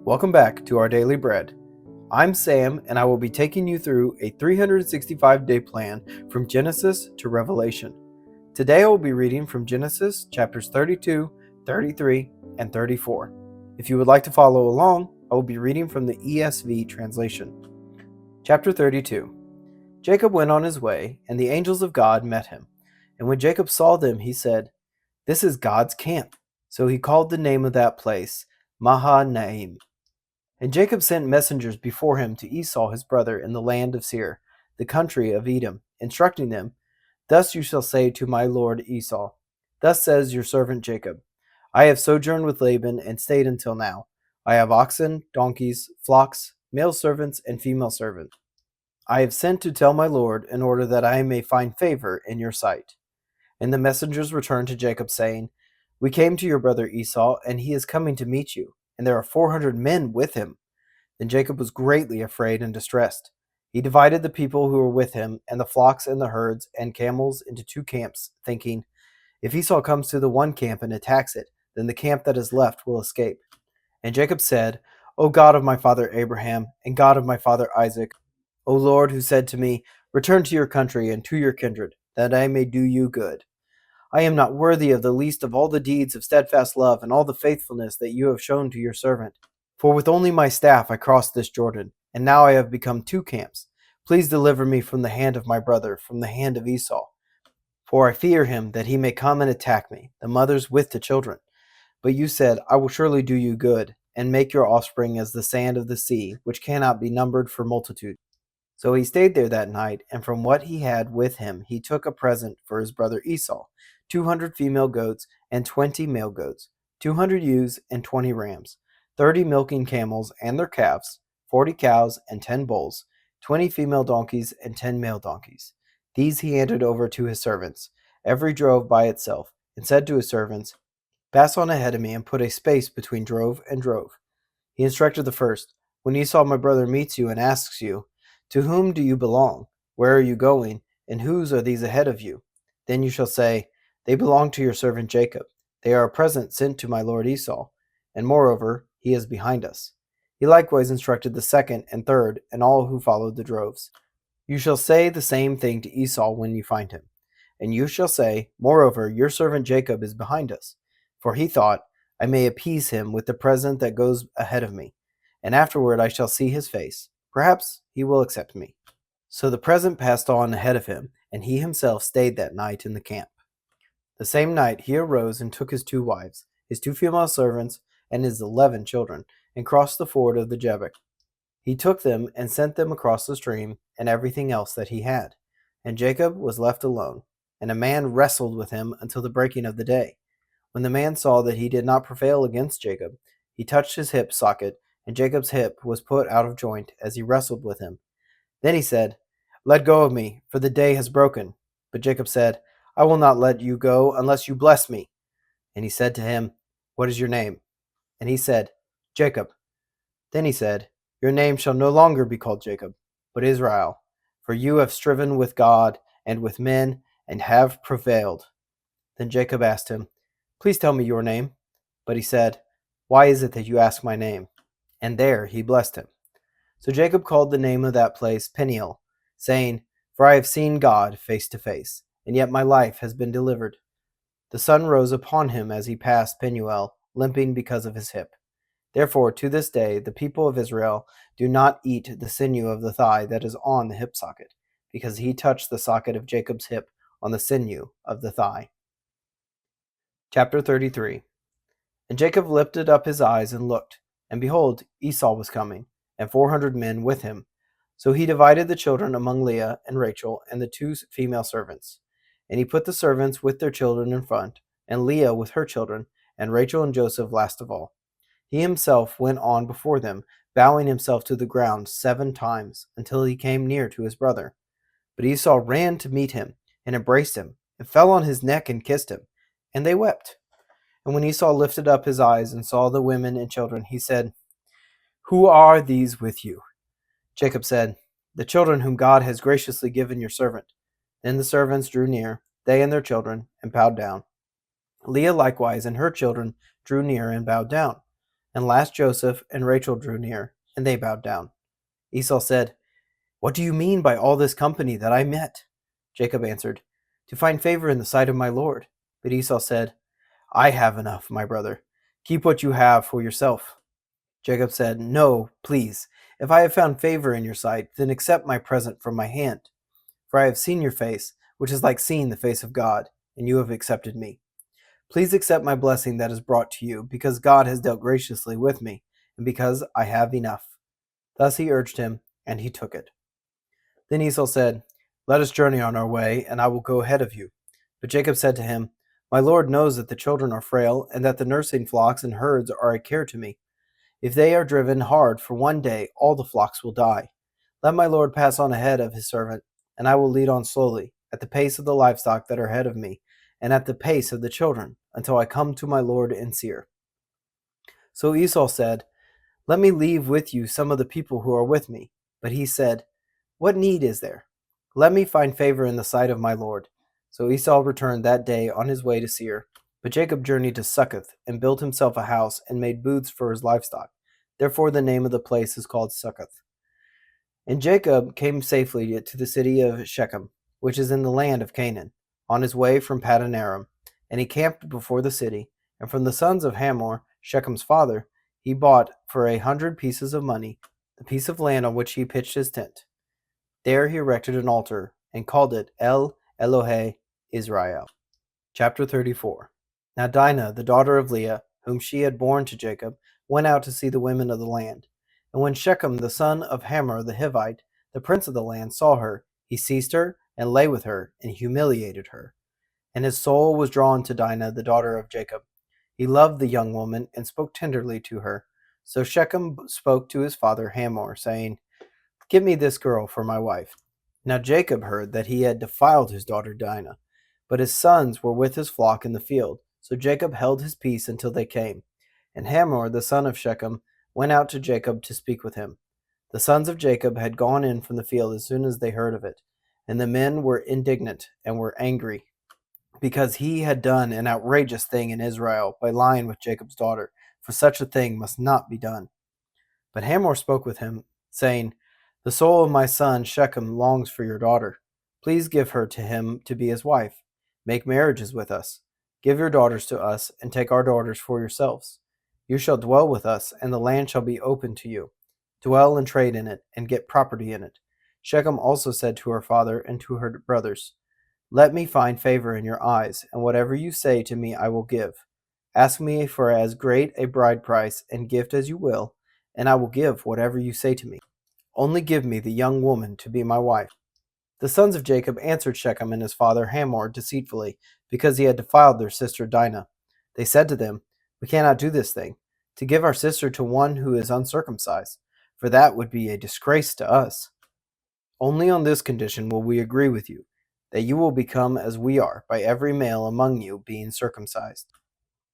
Welcome back to our Daily Bread. I'm Sam, and I will be taking you through a 365-day plan from Genesis to Revelation. Today I will be reading from Genesis chapters 32, 33, and 34. If you would like to follow along, I will be reading from the ESV translation. Chapter 32. Jacob went on his way, and the angels of God met him. And when Jacob saw them, he said, "This is God's camp." So he called the name of that place Mahanaim. And Jacob sent messengers before him to Esau his brother in the land of Seir, the country of Edom, instructing them, "Thus you shall say to my lord Esau, Thus says your servant Jacob, I have sojourned with Laban and stayed until now. I have oxen, donkeys, flocks, male servants, and female servants. I have sent to tell my lord in order that I may find favor in your sight." And the messengers returned to Jacob, saying, "We came to your brother Esau, and he is coming to meet you, and there are 400 men with him." Then Jacob was greatly afraid and distressed. He divided the people who were with him, and the flocks and the herds and camels into two camps, thinking, "If Esau comes to the one camp and attacks it, then the camp that is left will escape." And Jacob said, "O God of my father Abraham, and God of my father Isaac, O Lord, who said to me, Return to your country and to your kindred, that I may do you good. I am not worthy of the least of all the deeds of steadfast love and all the faithfulness that you have shown to your servant. For with only my staff I crossed this Jordan, and now I have become two camps. Please deliver me from the hand of my brother, from the hand of Esau. For I fear him, that he may come and attack me, the mothers with the children. But you said, I will surely do you good, and make your offspring as the sand of the sea, which cannot be numbered for multitude." So he stayed there that night, and from what he had with him he took a present for his brother Esau, 200 female goats and 20 male goats, 200 ewes and 20 rams, 30 milking camels and their calves, 40 cows and 10 bulls, 20 female donkeys and 10 male donkeys. These he handed over to his servants, every drove by itself, and said to his servants, "Pass on ahead of me and put a space between drove and drove." He instructed the first, "When Esau my brother meets you and asks you, 'To whom do you belong? Where are you going? And whose are these ahead of you?' Then you shall say, 'They belong to your servant Jacob. They are a present sent to my lord Esau. And moreover, he is behind us.'" He likewise instructed the second and third and all who followed the droves. "You shall say the same thing to Esau when you find him. And you shall say, 'Moreover, your servant Jacob is behind us. For he thought, I may appease him with the present that goes ahead of me. And afterward I shall see his face. Perhaps he will accept me.'" So the present passed on ahead of him, and he himself stayed that night in the camp. The same night he arose and took his 2 wives, his 2 female servants, and his 11 children, and crossed the ford of the Jabbok. He took them and sent them across the stream, and everything else that he had. And Jacob was left alone, and a man wrestled with him until the breaking of the day. When the man saw that he did not prevail against Jacob, he touched his hip socket, and Jacob's hip was put out of joint as he wrestled with him. Then he said, "Let go of me, for the day has broken." But Jacob said, "I will not let you go unless you bless me." And he said to him, "What is your name?" And he said, "Jacob." Then he said, "Your name shall no longer be called Jacob, but Israel, for you have striven with God and with men and have prevailed." Then Jacob asked him, "Please tell me your name." But he said, "Why is it that you ask my name?" And there he blessed him. So Jacob called the name of that place Peniel, saying, "For I have seen God face to face, and yet my life has been delivered." The sun rose upon him as he passed Penuel, limping because of his hip. Therefore, to this day, the people of Israel do not eat the sinew of the thigh that is on the hip socket, because he touched the socket of Jacob's hip on the sinew of the thigh. Chapter 33. And Jacob lifted up his eyes and looked, and behold, Esau was coming, and 400 men with him. So he divided the children among Leah and Rachel and the 2 female servants. And he put the servants with their children in front, and Leah with her children, and Rachel and Joseph last of all. He himself went on before them, bowing himself to the ground 7 times, until he came near to his brother. But Esau ran to meet him, and embraced him, and fell on his neck and kissed him. And they wept. And when Esau lifted up his eyes and saw the women and children, he said, "Who are these with you?" Jacob said, "The children whom God has graciously given your servant." Then the servants drew near, they and their children, and bowed down. Leah likewise and her children drew near and bowed down. And last Joseph and Rachel drew near, and they bowed down. Esau said, "What do you mean by all this company that I met?" Jacob answered, "To find favor in the sight of my Lord." But Esau said, "I have enough, my brother. Keep what you have for yourself." Jacob said, "No, please. If I have found favor in your sight, then accept my present from my hand. For I have seen your face, which is like seeing the face of God, and you have accepted me. Please accept my blessing that is brought to you, because God has dealt graciously with me, and because I have enough." Thus he urged him, and he took it. Then Esau said, "Let us journey on our way, and I will go ahead of you." But Jacob said to him, "My Lord knows that the children are frail, and that the nursing flocks and herds are a care to me. If they are driven hard for one day, all the flocks will die. Let my Lord pass on ahead of his servant, and I will lead on slowly, at the pace of the livestock that are ahead of me, and at the pace of the children, until I come to my Lord in Seir." So Esau said, "Let me leave with you some of the people who are with me." But he said, "What need is there? Let me find favor in the sight of my Lord." So Esau returned that day on his way to Seir. But Jacob journeyed to Succoth, and built himself a house, and made booths for his livestock. Therefore the name of the place is called Succoth. And Jacob came safely to the city of Shechem, which is in the land of Canaan, on his way from Paddan Aram. And he camped before the city. And from the sons of Hamor, Shechem's father, he bought for 100 pieces of money the piece of land on which he pitched his tent. There he erected an altar, and called it El Elohe Israel. Chapter 34. Now Dinah, the daughter of Leah, whom she had borne to Jacob, went out to see the women of the land. And when Shechem the son of Hamor the Hivite, the prince of the land, saw her, he seized her, and lay with her, and humiliated her. And his soul was drawn to Dinah, the daughter of Jacob. He loved the young woman, and spoke tenderly to her. So Shechem spoke to his father Hamor, saying, "Give me this girl for my wife." Now Jacob heard that he had defiled his daughter Dinah, but his sons were with his flock in the field. So Jacob held his peace until they came. And Hamor, the son of Shechem, went out to Jacob to speak with him. The sons of Jacob had gone in from the field as soon as they heard of it. And the men were indignant and were angry, because he had done an outrageous thing in Israel by lying with Jacob's daughter, for such a thing must not be done. But Hamor spoke with him, saying, "The soul of my son Shechem longs for your daughter. Please give her to him to be his wife. Make marriages with us. Give your daughters to us, and take our daughters for yourselves. You shall dwell with us, and the land shall be open to you. Dwell and trade in it, and get property in it." Shechem also said to her father and to her brothers, "Let me find favor in your eyes, and whatever you say to me I will give. Ask me for as great a bride price and gift as you will, and I will give whatever you say to me. Only give me the young woman to be my wife." The sons of Jacob answered Shechem and his father Hamor deceitfully, because he had defiled their sister Dinah. They said to them, "We cannot do this thing, to give our sister to one who is uncircumcised, for that would be a disgrace to us. Only on this condition will we agree with you, that you will become as we are, by every male among you being circumcised.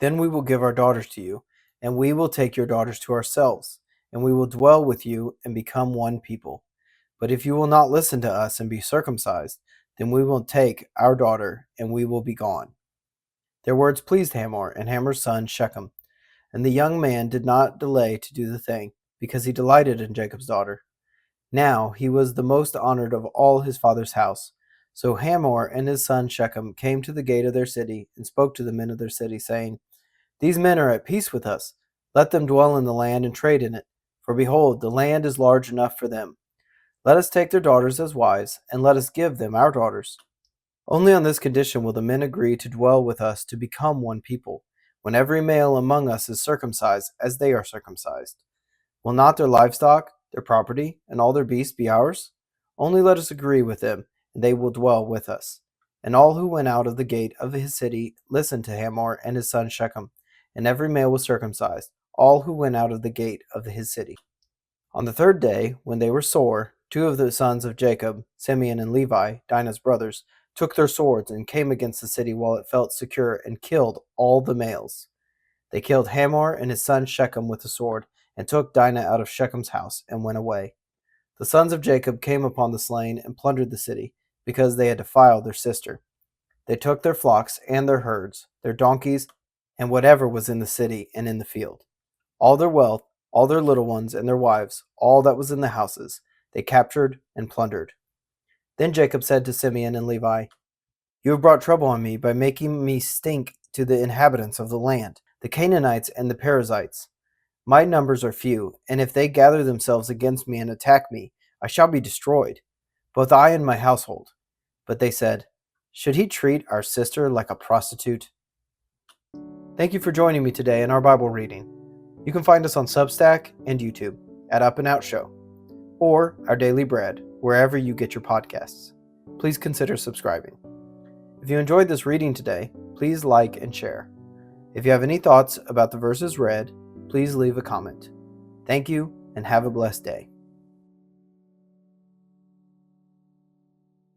Then we will give our daughters to you, and we will take your daughters to ourselves, and we will dwell with you and become one people. But if you will not listen to us and be circumcised, then we will take our daughter, and we will be gone." Their words pleased Hamor and Hamor's son Shechem, and the young man did not delay to do the thing, because he delighted in Jacob's daughter. Now he was the most honored of all his father's house. So Hamor and his son Shechem came to the gate of their city, and spoke to the men of their city, saying, "These men are at peace with us. Let them dwell in the land and trade in it. For behold, the land is large enough for them. Let us take their daughters as wives, and let us give them our daughters. Only on this condition will the men agree to dwell with us to become one people, when every male among us is circumcised, as they are circumcised. Will not their livestock, their property, and all their beasts be ours? Only let us agree with them, and they will dwell with us." And all who went out of the gate of his city listened to Hamor and his son Shechem, and every male was circumcised, all who went out of the gate of his city. On the third day, when they were sore, two of the sons of Jacob, Simeon and Levi, Dinah's brothers, took their swords and came against the city while it felt secure, and killed all the males. They killed Hamor and his son Shechem with the sword, and took Dinah out of Shechem's house, and went away. The sons of Jacob came upon the slain and plundered the city, because they had defiled their sister. They took their flocks and their herds, their donkeys, and whatever was in the city and in the field. All their wealth, all their little ones and their wives, all that was in the houses, they captured and plundered. Then Jacob said to Simeon and Levi, "You have brought trouble on me by making me stink to the inhabitants of the land, the Canaanites and the Perizzites. My numbers are few, and if they gather themselves against me and attack me, I shall be destroyed, both I and my household." But they said, "Should he treat our sister like a prostitute?" Thank you for joining me today in our Bible reading. You can find us on Substack and YouTube at Up+Out Show, or Our Daily Bread, wherever you get your podcasts. Please consider subscribing. If you enjoyed this reading today, please like and share. If you have any thoughts about the verses read, please leave a comment. Thank you, and have a blessed day.